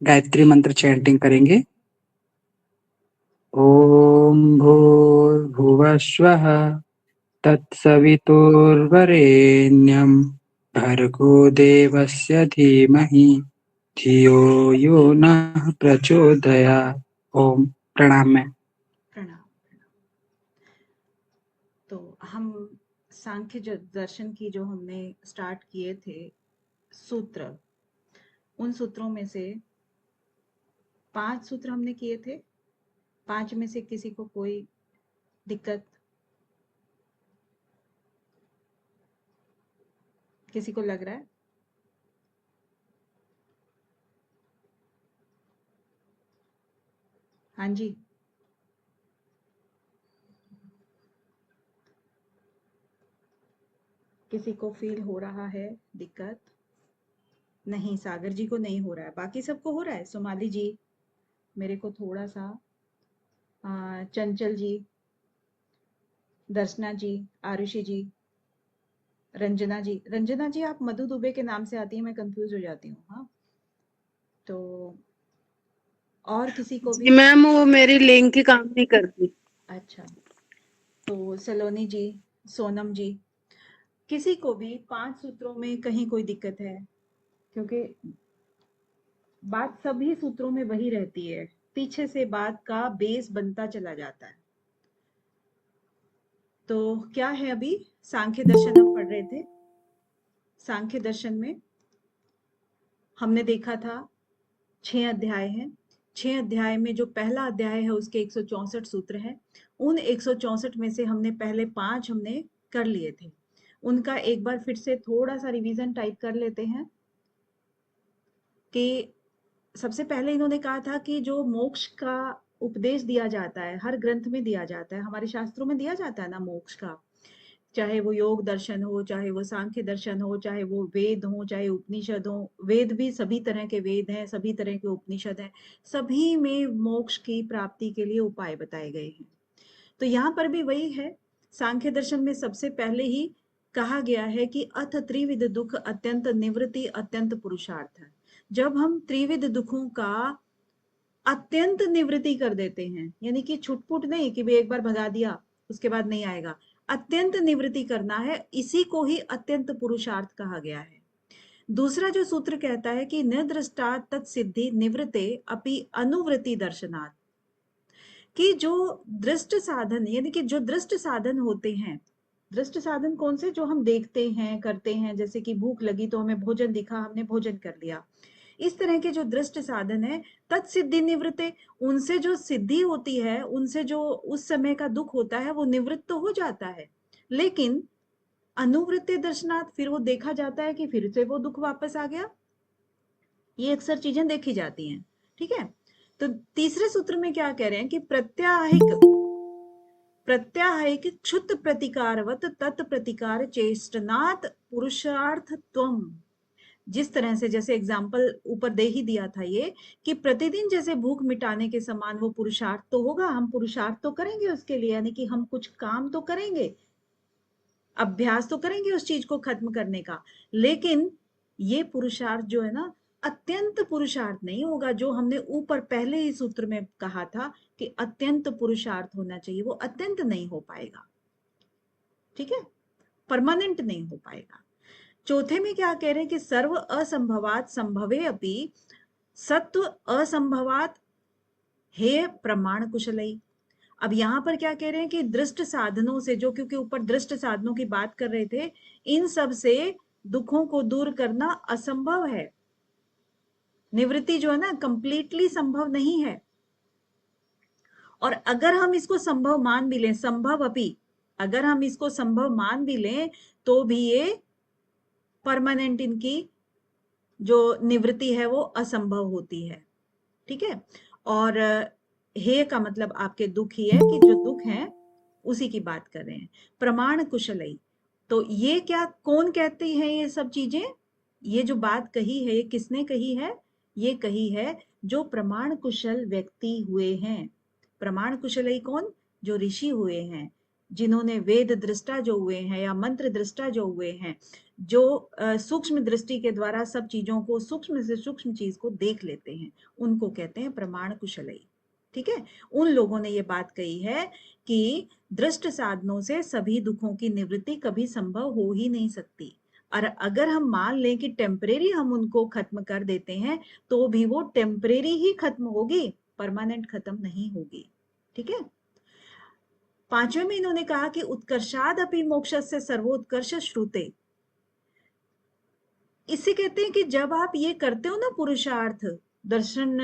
गायत्री मंत्र चैंटिंग करेंगे। ओम भूर्भुवस्वः तत्सवितुर्वरेण्यं भर्गो देवस्य धीमहि धियो यो नः प्रचोदयात्। ओम। प्रणाम में। प्रणाम। तो हम सांख्य दर्शन की जो हमने स्टार्ट किए थे सूत्र, उन सूत्रों में से 5 सूत्र हमने किए थे। 5 में से किसी को कोई दिक्कत? किसी को लग रहा है? हाँ जी। किसी को फील हो रहा है दिक्कत? नहीं, सागर जी को नहीं हो रहा है, बाकी सबको हो रहा है। सोमाली जी, मेरे को थोड़ा सा, चंचल जी, दर्शना जी, आरुषि जी, रंजना जी। रंजना जी, आप मधु दुबे के नाम से आती है, मैं कंफ्यूज हो जाती हूँ। हाँ, तो और किसी को जी भी? मैम, वो मेरी लिंक ही काम नहीं करती। अच्छा, तो सलोनी जी, सोनम जी, किसी को भी 5 सूत्रों में कहीं कोई दिक्कत है? क्योंकि बात सभी सूत्रों में वही रहती है, पीछे से बात का बेस बनता चला जाता है। तो क्या है, अभी सांख्य दर्शन हम पढ़ रहे थे। सांख्य दर्शन में हमने देखा था 6 अध्याय हैं। 6 अध्याय में जो पहला अध्याय है उसके 164 सूत्र हैं। उन 164 में से हमने पहले 5 हमने कर लिए थे। उनका एक बार फिर से थोड़ा सा रिवीजन टाइप कर लेते हैं कि सबसे पहले इन्होंने कहा था कि जो मोक्ष का उपदेश दिया जाता है, हर ग्रंथ में दिया जाता है, हमारे शास्त्रों में दिया जाता है ना मोक्ष का, चाहे वो योग दर्शन हो, चाहे वो सांख्य दर्शन हो, चाहे वो वेद हो, चाहे उपनिषद हो। वेद भी सभी तरह के वेद हैं, सभी तरह के उपनिषद हैं, सभी में मोक्ष की प्राप्ति के लिए उपाय बताए गए हैं। तो यहाँ पर भी वही है। सांख्य दर्शन में सबसे पहले ही कहा गया है कि अथ त्रिविध दुख अत्यंत निवृत्ति अत्यंत पुरुषार्थ है। जब हम त्रिविध दुखों का अत्यंत निवृत्ति कर देते हैं, यानी कि छुटपुट नहीं कि भाई एक बार भगा दिया उसके बाद नहीं आएगा, अत्यंत निवृत्ति करना है, इसी को ही अत्यंत पुरुषार्थ कहा गया है। दूसरा जो सूत्र कहता है कि निर्दृष्टा तत्सिद्धि निवृत्ते अपि अनुवृत्ति दर्शनात्, कि जो दृष्ट साधन, यानी कि जो दृष्ट साधन होते हैं, दृष्ट साधन कौन से? जो हम देखते हैं, करते हैं, जैसे कि भूख लगी तो हमें भोजन दिखा, हमने भोजन कर लिया। इस तरह के जो दृष्ट साधन है, तत्सिद्धि निवृत्ते, उनसे जो सिद्धि होती है, उनसे जो उस समय का दुख होता है वो निवृत्त तो हो जाता है, लेकिन अनुवृत्ति दर्शनार्थ, फिर वो देखा जाता है कि फिर से वो दुख वापस आ गया। ये अक्सर चीजें देखी जाती हैं। ठीक है। तो तीसरे सूत्र में क्या कह रहे हैं कि प्रत्याहिक क्षुत प्रतिकारवत तत्प्रतिकार चेष्टनात् पुरुषार्थ त्वम। जिस तरह से, जैसे एग्जाम्पल ऊपर दे ही दिया था ये, कि प्रतिदिन जैसे भूख मिटाने के समान वो पुरुषार्थ तो होगा, हम पुरुषार्थ तो करेंगे उसके लिए, यानी कि हम कुछ काम तो करेंगे, अभ्यास तो करेंगे उस चीज को खत्म करने का, लेकिन ये पुरुषार्थ जो है ना, अत्यंत पुरुषार्थ नहीं होगा। जो हमने ऊपर पहले ही सूत्र में कहा था कि अत्यंत पुरुषार्थ होना चाहिए, वो अत्यंत नहीं हो पाएगा। ठीक है, परमानेंट नहीं हो पाएगा। चौथे में क्या कह रहे हैं कि सर्व असंभवात संभवे अपि सत्व असंभवात हे प्रमाण कुशलई। अब यहाँ पर क्या कह रहे हैं कि दृष्ट साधनों से, जो क्योंकि ऊपर दृष्ट साधनों की बात कर रहे थे, इन सब से दुखों को दूर करना असंभव है। निवृत्ति जो है ना, कंप्लीटली संभव नहीं है। और अगर हम इसको संभव मान भी लें, संभव अपि, अगर हम इसको संभव मान भी लें, तो भी ये परमानेंट, इनकी जो निवृत्ति है वो असंभव होती है। ठीक है। और हे का मतलब आपके दुख ही है, कि जो दुख है उसी की बात कर रहे हैं। प्रमाण कुशलई, तो ये क्या, कौन कहती है ये सब चीजें? ये जो बात कही है, ये किसने कही है? ये कही है जो प्रमाण कुशल व्यक्ति हुए हैं। प्रमाण कुशलई कौन? जो ऋषि हुए हैं, जिन्होंने वेद दृष्टा जो हुए हैं या मंत्र दृष्टा जो हुए हैं, जो सूक्ष्म दृष्टि के द्वारा सब चीजों को, सूक्ष्म से सूक्ष्म चीज को देख लेते हैं, उनको कहते हैं प्रमाण कुशलई। ठीक है, उन लोगों ने ये बात कही है कि दृष्ट साधनों से सभी दुखों की निवृत्ति कभी संभव हो ही नहीं सकती। और अगर हम मान लें कि टेम्परेरी हम उनको खत्म कर देते हैं, तो भी वो टेम्परेरी ही खत्म होगी, परमानेंट खत्म नहीं होगी। ठीक है, पांचवें में इन्होंने कहा कि उत्कर्षाद अपि मोक्षस्य सर्वोत्कर्ष श्रुते। इससे कहते हैं कि जब आप ये करते हो ना पुरुषार्थ, दर्शन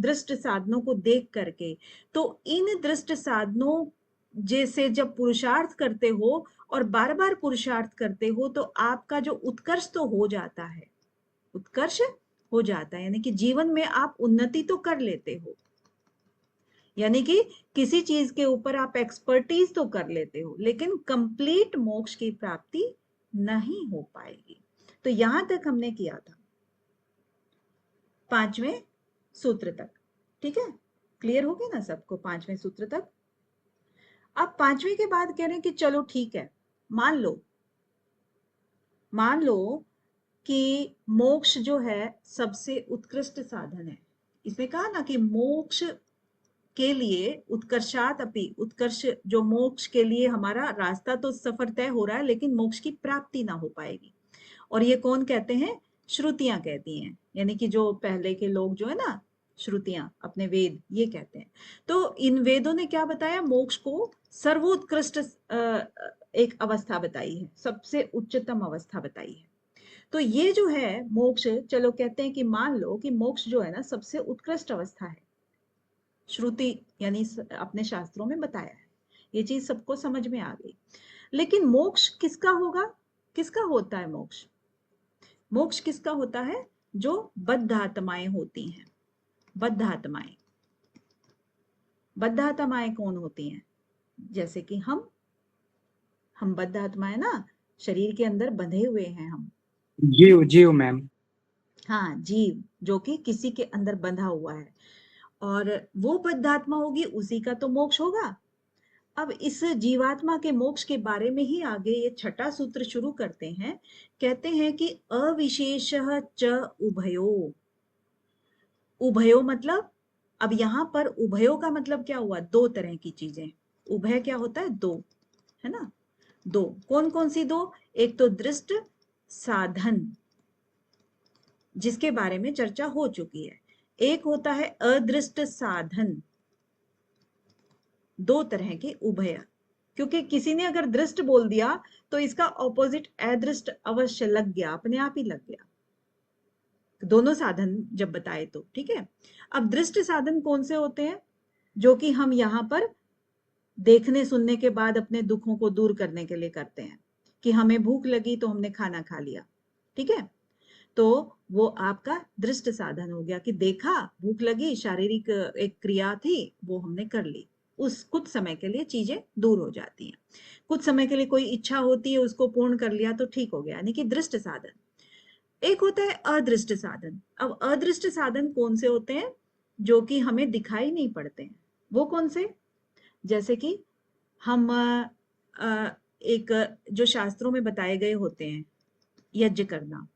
दृष्ट साधनों को देख करके, तो इन दृष्ट साधनों जैसे जब पुरुषार्थ करते हो और बार बार पुरुषार्थ करते हो, तो आपका जो उत्कर्ष तो हो जाता है, उत्कर्ष हो जाता है, यानी कि जीवन में आप उन्नति तो कर लेते हो, यानी कि किसी चीज के ऊपर आप एक्सपर्टीज तो कर लेते हो, लेकिन कंप्लीट मोक्ष की प्राप्ति नहीं हो पाएगी। तो यहां तक हमने किया था पांचवें सूत्र तक। ठीक है, क्लियर हो गया ना सबको पांचवें सूत्र तक? अब पांचवें के बाद कह रहे हैं कि चलो ठीक है, मान लो कि मोक्ष जो है सबसे उत्कृष्ट साधन है। इसमें कहा ना कि मोक्ष के लिए उत्कर्षात अपि, उत्कर्ष जो मोक्ष के लिए हमारा रास्ता तो सफर तय हो रहा है, लेकिन मोक्ष की प्राप्ति ना हो पाएगी। और ये कौन कहते हैं? श्रुतियां कहती हैं, यानी कि जो पहले के लोग जो है ना, श्रुतियां, अपने वेद, ये कहते हैं। तो इन वेदों ने क्या बताया? मोक्ष को सर्वोत्कृष्ट एक अवस्था बताई है, सबसे उच्चतम अवस्था बताई है। तो ये जो है मोक्ष, चलो कहते हैं कि मान लो कि मोक्ष जो है ना सबसे उत्कृष्ट अवस्था है, श्रुति यानी अपने शास्त्रों में बताया है, ये चीज सबको समझ में आ गई। लेकिन मोक्ष किसका होगा? किसका होता है मोक्ष? मोक्ष किसका होता है? जो बद्ध आत्माएं होती हैं, बद्ध आत्माएं। बद्ध आत्माएं कौन होती हैं? जैसे कि हम बद्ध आत्माएं ना, शरीर के अंदर बंधे हुए हैं हम। जीव जीव मैम। हाँ, जीव जो कि किसी के अंदर बंधा हुआ है, और वो बद्ध आत्मा होगी, उसी का तो मोक्ष होगा। अब इस जीवात्मा के मोक्ष के बारे में ही आगे ये छठा सूत्र शुरू करते हैं। कहते हैं कि अविशेषः च उभयो। उभयो मतलब, अब यहां पर उभयो का मतलब क्या हुआ? दो तरह की चीजें। उभय क्या होता है? दो, है ना? दो, कौन कौन सी दो? एक तो दृष्ट साधन, जिसके बारे में चर्चा हो चुकी है। एक होता है अदृष्ट साधन। दो तरह के उभय, क्योंकि किसी ने अगर दृष्ट बोल दिया तो इसका ऑपोजिट अदृष्ट अवश्य लग गया, अपने आप ही लग गया, दोनों साधन जब बताए तो। ठीक है, अब दृष्ट साधन कौन से होते हैं? जो कि हम यहाँ पर देखने सुनने के बाद अपने दुखों को दूर करने के लिए करते हैं, कि हमें भूख लगी तो हमने खाना खा लिया। ठीक है, तो वो आपका दृष्ट साधन हो गया, कि देखा, भूख लगी, शारीरिक एक क्रिया थी, वो हमने कर ली। उस कुछ समय के लिए चीजें दूर हो जाती हैं, कुछ समय के लिए कोई इच्छा होती है, उसको पूर्ण कर लिया तो ठीक हो गया, यानी कि दृष्ट साधन। एक होता है अदृष्ट साधन। अब अदृष्ट साधन कौन से होते हैं? जो कि हमें दिखाई नहीं पड़ते हैं। वो कौन से? जैसे कि हम एक जो शास्त्रों में बताए गए होते हैं, यज्ञ करना।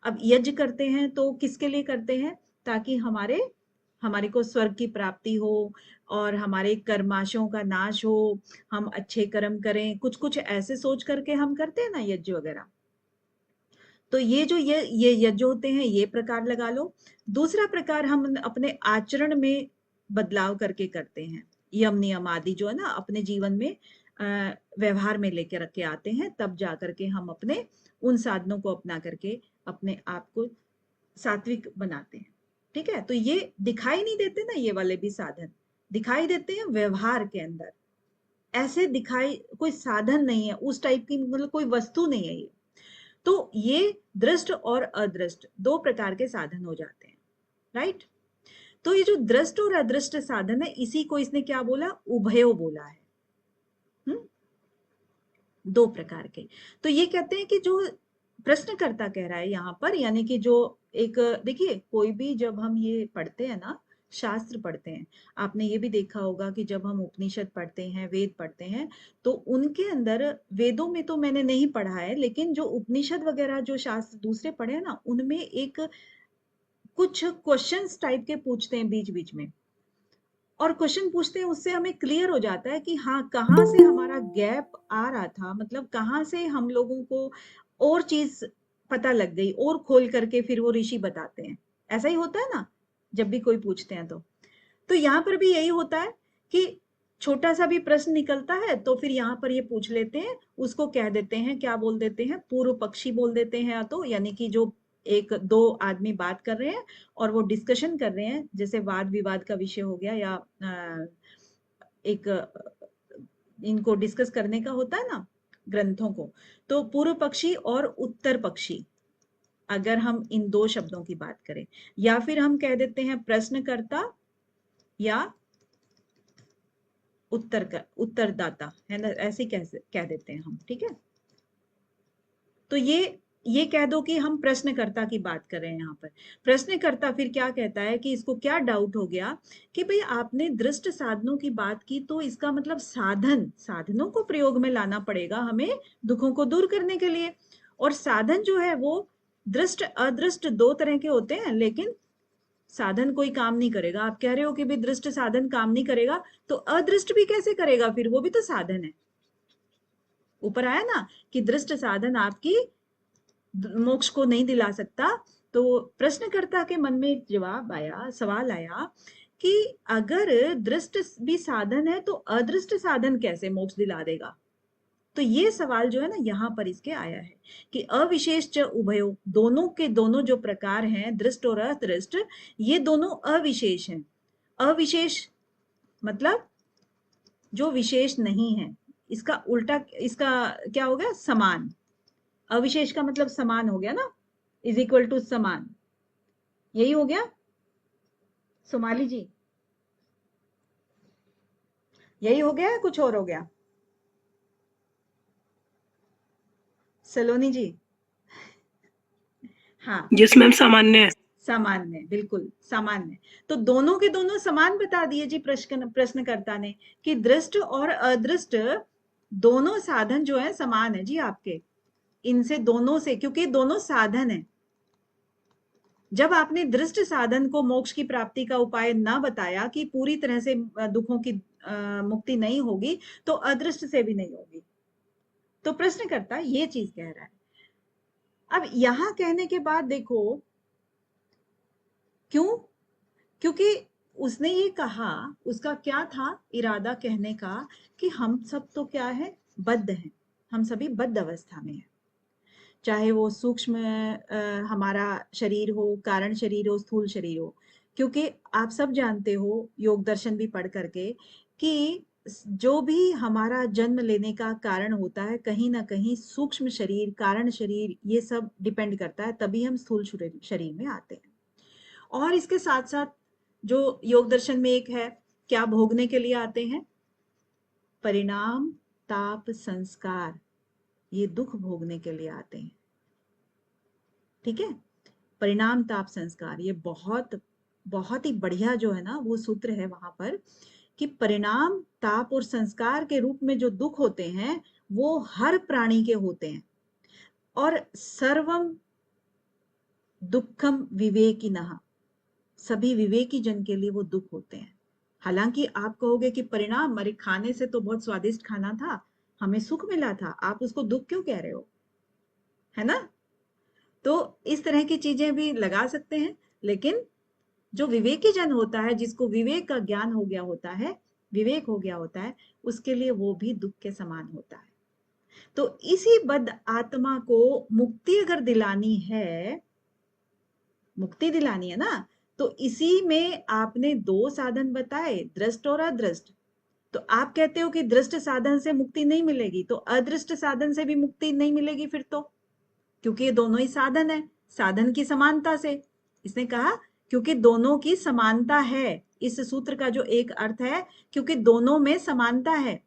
अब यज्ञ करते हैं तो किसके लिए करते हैं? ताकि हमारे को स्वर्ग की प्राप्ति हो, और हमारे कर्माशयों का नाश हो, हम अच्छे कर्म करें, कुछ कुछ ऐसे सोच करके हम करते हैं ना यज्ञ वगैरह। तो ये जो ये यज्ञ होते हैं, ये प्रकार लगा लो। दूसरा प्रकार हम अपने आचरण में बदलाव करके करते हैं, यम नियम आदि जो है ना अपने जीवन में व्यवहार में लेकर रख के आते हैं, तब जा करके हम अपने उन साधनों को अपना करके अपने आप को सात्विक बनाते हैं। ठीक है, तो ये दिखाई नहीं देते ना, ये वाले भी साधन दिखाई देते हैं व्यवहार के अंदर। ऐसे दिखाई, कोई साधन नहीं है उस टाइप की, मतलब कोई वस्तु नहीं है ये। तो ये दृष्ट और अदृष्ट दो प्रकार के साधन हो जाते हैं, राइट? तो ये जो दृष्ट और अदृष्ट साधन है, इसी को इसने क्या बोला? उभयो बोला है। दो प्रकार के। तो ये कहते हैं कि जो प्रश्नकर्ता कह रहा है यहाँ पर, यानी कि जो एक, देखिए कोई भी जब हम ये पढ़ते हैं ना, शास्त्र पढ़ते हैं। आपने ये भी देखा होगा कि जब हम उपनिषद पढ़ते हैं, वेद पढ़ते हैं, तो उनके अंदर, वेदों में तो मैंने नहीं पढ़ा है, लेकिन जो उपनिषद वगैरह जो शास्त्र दूसरे पढ़े हैं ना, उनमें एक कुछ क्वेश्चंस टाइप के पूछते हैं बीच बीच में, और क्वेश्चन पूछते हैं, उससे हमें क्लियर हो जाता है कि हाँ, कहाँ से हमारा गैप आ रहा था, मतलब कहाँ से हम लोगों को और चीज पता लग गई, और खोल करके फिर वो ऋषि बताते हैं। ऐसा ही होता है ना जब भी कोई पूछते हैं तो यहाँ पर भी यही होता है कि छोटा सा भी प्रश्न निकलता है तो फिर यहाँ पर ये पूछ लेते हैं, उसको कह देते हैं, क्या बोल देते हैं, पूर्व पक्षी बोल देते हैं, या तो यानी कि जो एक दो आदमी बात कर रहे हैं और वो डिस्कशन कर रहे हैं, जैसे वाद विवाद का विषय हो गया, या एक इनको डिस्कस करने का होता है ना ग्रंथों को, तो पूर्व पक्षी और उत्तर पक्षी, अगर हम इन दो शब्दों की बात करें, या फिर हम कह देते हैं प्रश्नकर्ता या उत्तरदाता, है ना, ऐसे कह देते हैं हम, ठीक है। तो ये कह दो कि हम प्रश्नकर्ता की बात कर रहे हैं। यहाँ पर प्रश्नकर्ता फिर क्या कहता है कि इसको क्या डाउट हो गया कि भाई आपने दृष्ट साधनों की बात की, तो इसका मतलब साधनों को प्रयोग में लाना पड़ेगा हमें दुखों को दूर करने के लिए, और साधन जो है वो दृष्ट अदृष्ट दो तरह के होते हैं, लेकिन साधन कोई काम नहीं करेगा। आप कह रहे हो कि भी दृष्ट साधन काम नहीं करेगा, तो अदृष्ट भी कैसे करेगा, फिर वो भी तो साधन है। ऊपर आया ना कि दृष्ट साधन आपकी मोक्ष को नहीं दिला सकता। तो प्रश्नकर्ता के मन में एक जवाब आया, सवाल आया कि अगर दृष्ट भी साधन है तो अदृष्ट साधन कैसे मोक्ष दिला देगा। तो ये सवाल जो है ना यहाँ पर इसके आया है कि अविशेष च उभयो, दोनों के दोनों जो प्रकार हैं दृष्ट और अदृष्ट, ये दोनों अविशेष हैं। अविशेष मतलब जो विशेष नहीं है, इसका उल्टा, इसका क्या हो गया, समान। अविशेष का मतलब समान हो गया ना, इज इक्वल टू समान, यही हो गया सोमाली जी, यही हो गया, कुछ और हो गया सलोनी जी? हाँ, जिस मैम सामान्य है। सामान्य, बिल्कुल सामान्य। तो दोनों के दोनों समान बता दिए जी प्रश्नकर्ता ने कि दृष्ट और अदृष्ट दोनों साधन जो है समान है जी आपके, इनसे दोनों से, क्योंकि दोनों साधन है। जब आपने दृष्ट साधन को मोक्ष की प्राप्ति का उपाय ना बताया कि पूरी तरह से दुखों की मुक्ति नहीं होगी, तो अदृष्ट से भी नहीं होगी। तो प्रश्नकर्ता ये चीज कह रहा है। अब यहां कहने के बाद देखो, क्यों? क्योंकि उसने ये कहा, उसका क्या था इरादा कहने का कि हम सब तो क्या है, बद्ध हैं, हम सभी बद्ध अवस्था में हैं, चाहे वो सूक्ष्म हमारा शरीर हो, कारण शरीर हो, स्थूल शरीर हो। क्योंकि आप सब जानते हो योग दर्शन भी पढ़ करके कि जो भी हमारा जन्म लेने का कारण होता है, कहीं ना कहीं सूक्ष्म शरीर, कारण शरीर, ये सब डिपेंड करता है, तभी हम स्थूल शरीर में आते हैं। और इसके साथ साथ जो योग दर्शन में एक है, क्या भोगने के लिए आते हैं, परिणाम ताप संस्कार, ये दुख भोगने के लिए आते हैं, ठीक है। परिणाम ताप संस्कार, ये बहुत बहुत ही बढ़िया जो है ना वो सूत्र है वहां पर, कि परिणाम ताप और संस्कार के रूप में जो दुख होते हैं वो हर प्राणी के होते हैं, और सर्वम दुखम विवेकिनः, सभी विवेकी जन के लिए वो दुख होते हैं। हालांकि आप कहोगे कि परिणाम, अरे खाने से तो बहुत स्वादिष्ट खाना था, हमें सुख मिला था, आप उसको दुख क्यों कह रहे हो, है ना। तो इस तरह की चीजें भी लगा सकते हैं, लेकिन जो विवेकी जन होता है, जिसको विवेक का ज्ञान हो गया होता है, विवेक हो गया होता है, उसके लिए वो भी दुख के समान होता है। तो इसी बद्ध आत्मा को मुक्ति अगर दिलानी है, मुक्ति दिलानी है ना, तो इसी में आपने दो साधन बताए, दृष्ट और अदृष्ट। तो आप कहते हो कि दृष्ट साधन से मुक्ति नहीं मिलेगी, तो अदृष्ट साधन से भी मुक्ति नहीं मिलेगी फिर तो, क्योंकि ये दोनों ही साधन है, साधन की समानता से। इसने कहा क्योंकि दोनों की समानता है, इस सूत्र का जो एक अर्थ है, क्योंकि दोनों में समानता है।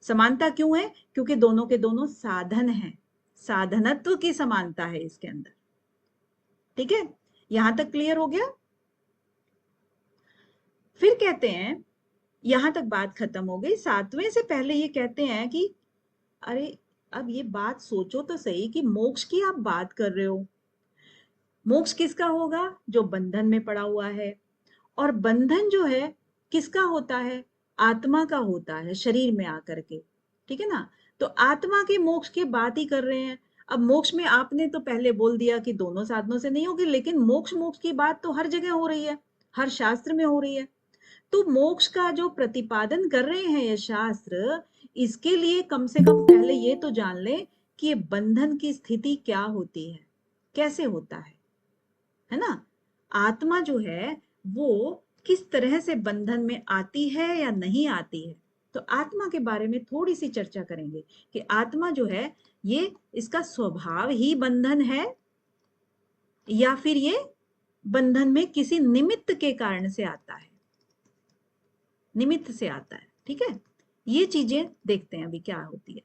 समानता क्यों है? क्योंकि दोनों के दोनों साधन हैं, साधनत्व की समानता है इसके अंदर, ठीक है। यहां तक क्लियर हो गया? फिर कहते हैं, यहां तक बात खत्म हो गई। 7वें से पहले ये कहते हैं कि अरे अब ये बात सोचो तो सही कि मोक्ष की आप बात कर रहे हो, मोक्ष किसका होगा? जो बंधन में पड़ा हुआ है। और बंधन जो है किसका होता है? आत्मा का होता है, शरीर में आकर के, ठीक है ना? तो आत्मा के मोक्ष की बात ही कर रहे हैं। अब मोक्ष में आपने तो पहले बोल दिया कि दोनों साधनों से नहीं होगी, लेकिन मोक्ष मोक्ष की बात तो हर जगह हो रही है, हर शास्त्र में हो रही है। तो मोक्ष का जो प्रतिपादन कर रहे हैं ये शास्त्र, इसके लिए कम से कम पहले ये तो जान लें कि ये बंधन की स्थिति क्या होती है, कैसे होता है ना? आत्मा जो है वो किस तरह से बंधन में आती है या नहीं आती है। तो आत्मा के बारे में थोड़ी सी चर्चा करेंगे कि आत्मा जो है ये, इसका स्वभाव ही बंधन है या फिर ये बंधन में किसी निमित्त के कारण से आता है, निमित्त से आता है, ठीक है? ये चीजें देखते हैं अभी क्या होती है।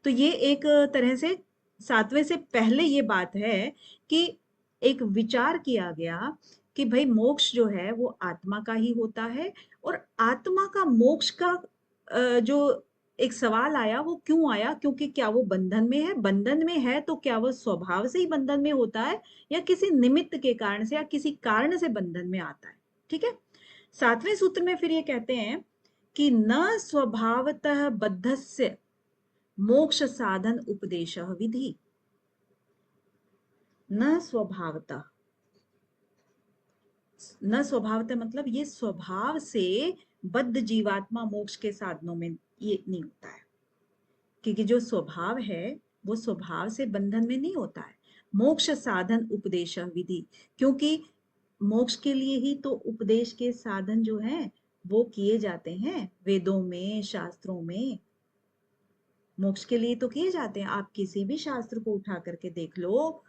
तो ये एक तरह से 7वें से पहले ये बात है कि एक विचार किया गया कि भाई मोक्ष जो है वो आत्मा का ही होता है। और आत्मा का मोक्ष का जो एक सवाल आया वो क्यों आया? क्योंकि क्या वो बंधन में है? बंधन में है तो क्या वो स्वभाव से ही बंधन में होता है या किसी निमित्त के कारण से या किसी कारण से बंधन में आता है, ठीक है? 7वें सूत्र में फिर ये कहते हैं कि न स्वभावतः बद्धस्य मोक्ष साधन उपदेश विधि। न स्वभावतः, न स्वभावतः मतलब ये स्वभाव से बद्ध जीवात्मा मोक्ष के साधनों में ये नहीं होता है, क्योंकि जो स्वभाव है वो स्वभाव से बंधन में नहीं होता है। मोक्ष साधन उपदेश विधि, क्योंकि मोक्ष के लिए ही तो उपदेश के साधन जो हैं वो किए जाते हैं वेदों में, शास्त्रों में। मोक्ष के लिए तो किए जाते हैं। आप किसी भी शास्त्र को उठा करके देख लो,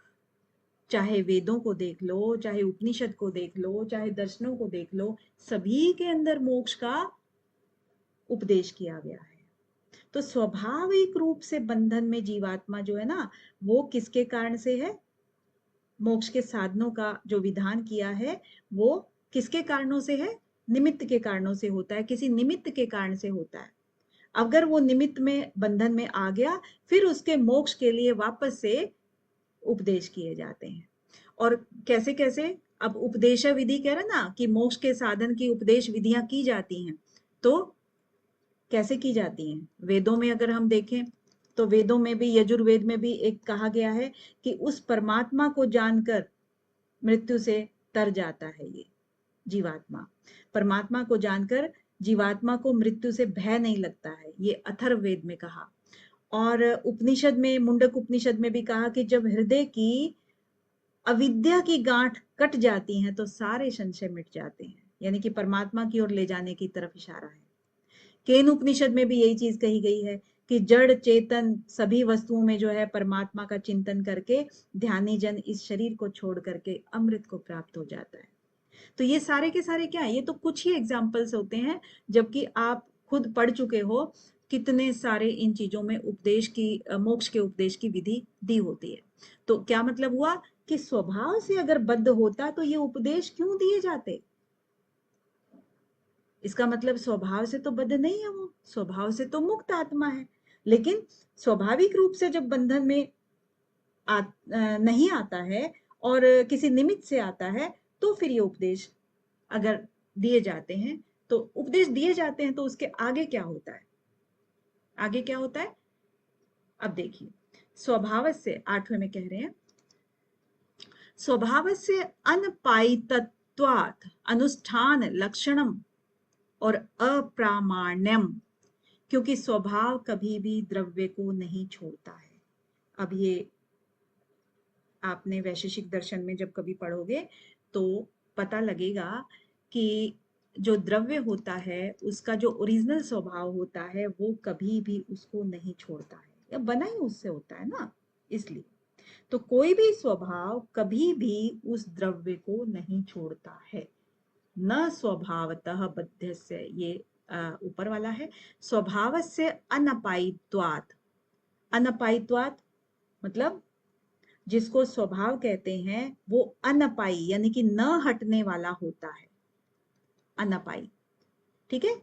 चाहे वेदों को देख लो, चाहे उपनिषद को देख लो, चाहे दर्शनों को देख लो, सभी के अंदर मोक्ष का उपदेश किया गया है। तो स्वाभाविक रूप से बंधन में जीवात्मा जो है ना, वो किसके कारण से है? मोक्ष के साधनों का जो विधान किया है वो किसके कारणों से है? निमित्त के कारणों से होता है, किसी निमित्त के कारण से होता है। अगर वो निमित्त में बंधन में आ गया, फिर उसके मोक्ष के लिए वापस से उपदेश किए जाते हैं। और कैसे कैसे? अब उपदेश विधि कह रहे ना कि मोक्ष के साधन की उपदेश विधियां की जाती हैं, तो कैसे की जाती हैं? वेदों में अगर हम देखें तो वेदों में भी, यजुर्वेद में भी एक कहा गया है कि उस परमात्मा को जानकर मृत्यु से तर जाता है ये जीवात्मा। परमात्मा को जानकर जीवात्मा को मृत्यु से भय नहीं लगता है, ये अथर्ववेद में कहा। और उपनिषद में, मुंडक उपनिषद में भी कहा कि जब हृदय की अविद्या की गांठ कट जाती है तो सारे संशय मिट जाते हैं, यानी कि परमात्मा की ओर ले जाने की तरफ इशारा है। केन उपनिषद में भी यही चीज कही गई है कि जड़ चेतन सभी वस्तुओं में जो है परमात्मा का चिंतन करके ध्यानी जन इस शरीर को छोड़ करके अमृत को प्राप्त हो जाता है। तो ये सारे के सारे क्या है? ये तो कुछ ही एग्जाम्पल्स होते हैं, जबकि आप खुद पढ़ चुके हो कितने सारे इन चीजों में उपदेश की, मोक्ष के उपदेश की विधि दी होती है। तो क्या मतलब हुआ कि स्वभाव से अगर बद्ध होता तो ये उपदेश क्यों दिए जाते? इसका मतलब स्वभाव से तो बद्ध नहीं है, वो स्वभाव से तो मुक्त आत्मा है। लेकिन स्वाभाविक रूप से जब बंधन में नहीं आता है और किसी निमित्त से आता है, तो फिर ये उपदेश अगर दिए जाते हैं, तो उपदेश दिए जाते हैं तो उसके आगे क्या होता है? आगे क्या होता है? अब देखिए, स्वभाव से 8वें में कह रहे हैं, स्वभाव से अनपायितत्वात् अनुष्ठान लक्षणम और अप्रामाण्यम, क्योंकि स्वभाव कभी भी द्रव्य को नहीं छोड़ता है। अब ये आपने वैशेषिक दर्शन में जब कभी पढ़ोगे तो पता लगेगा कि जो द्रव्य होता है उसका जो ओरिजिनल स्वभाव होता है वो कभी भी उसको नहीं छोड़ता है, या बना ही उससे होता है ना, इसलिए। तो कोई भी स्वभाव कभी भी उस द्रव्य को नहीं छोड़ता है। न स्वभावतः बद्धस्य, ये ऊपर वाला है, स्वभावस्य अनपायित्वात्। अनपायित्वात् मतलब जिसको स्वभाव कहते हैं वो अनपायी यानी कि न हटने वाला होता है। अनपाई। ठीक है,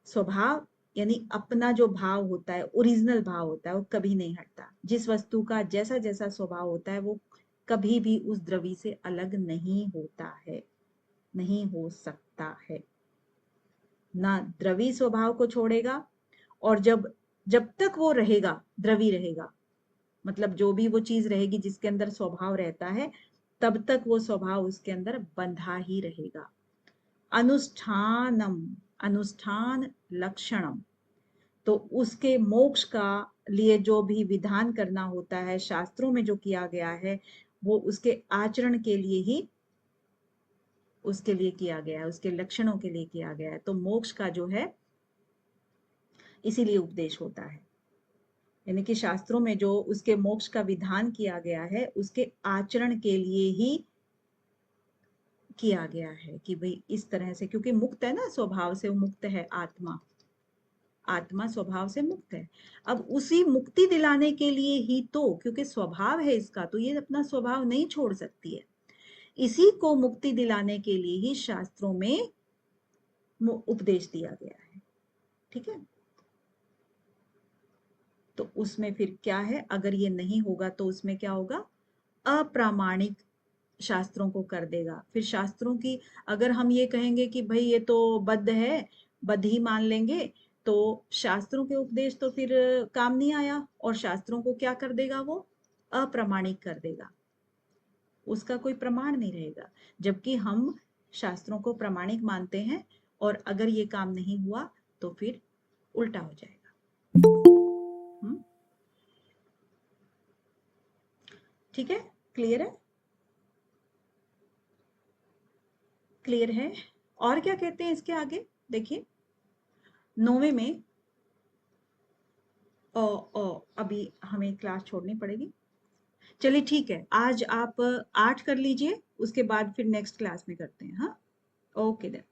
स्वभाव यानी अपना जो भाव होता है, ओरिजिनल भाव होता है, वो कभी नहीं हटता। जिस वस्तु का जैसा जैसा स्वभाव होता है वो कभी भी उस द्रव्य से अलग नहीं होता है, नहीं हो सकता है। ना द्रवी स्वभाव को छोड़ेगा, और जब जब तक वो रहेगा, द्रवी रहेगा, मतलब जो भी वो चीज रहेगी जिसके अंदर स्वभाव रहता है, तब तक वो स्वभाव उसके अंदर बंधा ही रहेगा। अनुष्ठानम, अनुष्ठान लक्षणम, तो उसके मोक्ष का लिए जो भी विधान करना होता है शास्त्रों में जो किया गया है, वो उसके आचरण के लिए ही उसके लिए किया गया है, उसके लक्षणों के लिए किया गया है। तो मोक्ष का जो है इसीलिए उपदेश होता है, यानी कि शास्त्रों में जो उसके मोक्ष का विधान किया गया है उसके आचरण के लिए ही किया गया है कि भाई इस तरह से, क्योंकि मुक्त है ना, स्वभाव से वो मुक्त है, आत्मा, आत्मा स्वभाव से मुक्त है। अब उसी मुक्ति दिलाने के लिए ही तो, क्योंकि स्वभाव है इसका, तो ये अपना स्वभाव नहीं छोड़ सकती है, इसी को मुक्ति दिलाने के लिए ही शास्त्रों में उपदेश दिया गया है। ठीक है, तो उसमें फिर क्या है, अगर ये नहीं होगा तो उसमें क्या होगा, अप्रामाणिक शास्त्रों को कर देगा। फिर शास्त्रों की अगर हम ये कहेंगे कि भाई ये तो बद्ध है, बद्ध ही मान लेंगे, तो शास्त्रों के उपदेश तो फिर काम नहीं आया, और शास्त्रों को क्या कर देगा, वो अप्रामाणिक कर देगा, उसका कोई प्रमाण नहीं रहेगा। जबकि हम शास्त्रों को प्रामाणिक मानते हैं, और अगर ये काम नहीं हुआ तो फिर उल्टा हो जाएगा। ठीक है, क्लियर है, क्लियर है। और क्या कहते हैं इसके आगे, देखिए 9वें में अभी हमें क्लास छोड़नी पड़ेगी। चलिए ठीक है, आज आप 8 कर लीजिए, उसके बाद फिर नेक्स्ट क्लास में करते हैं। हाँ, ओके देन।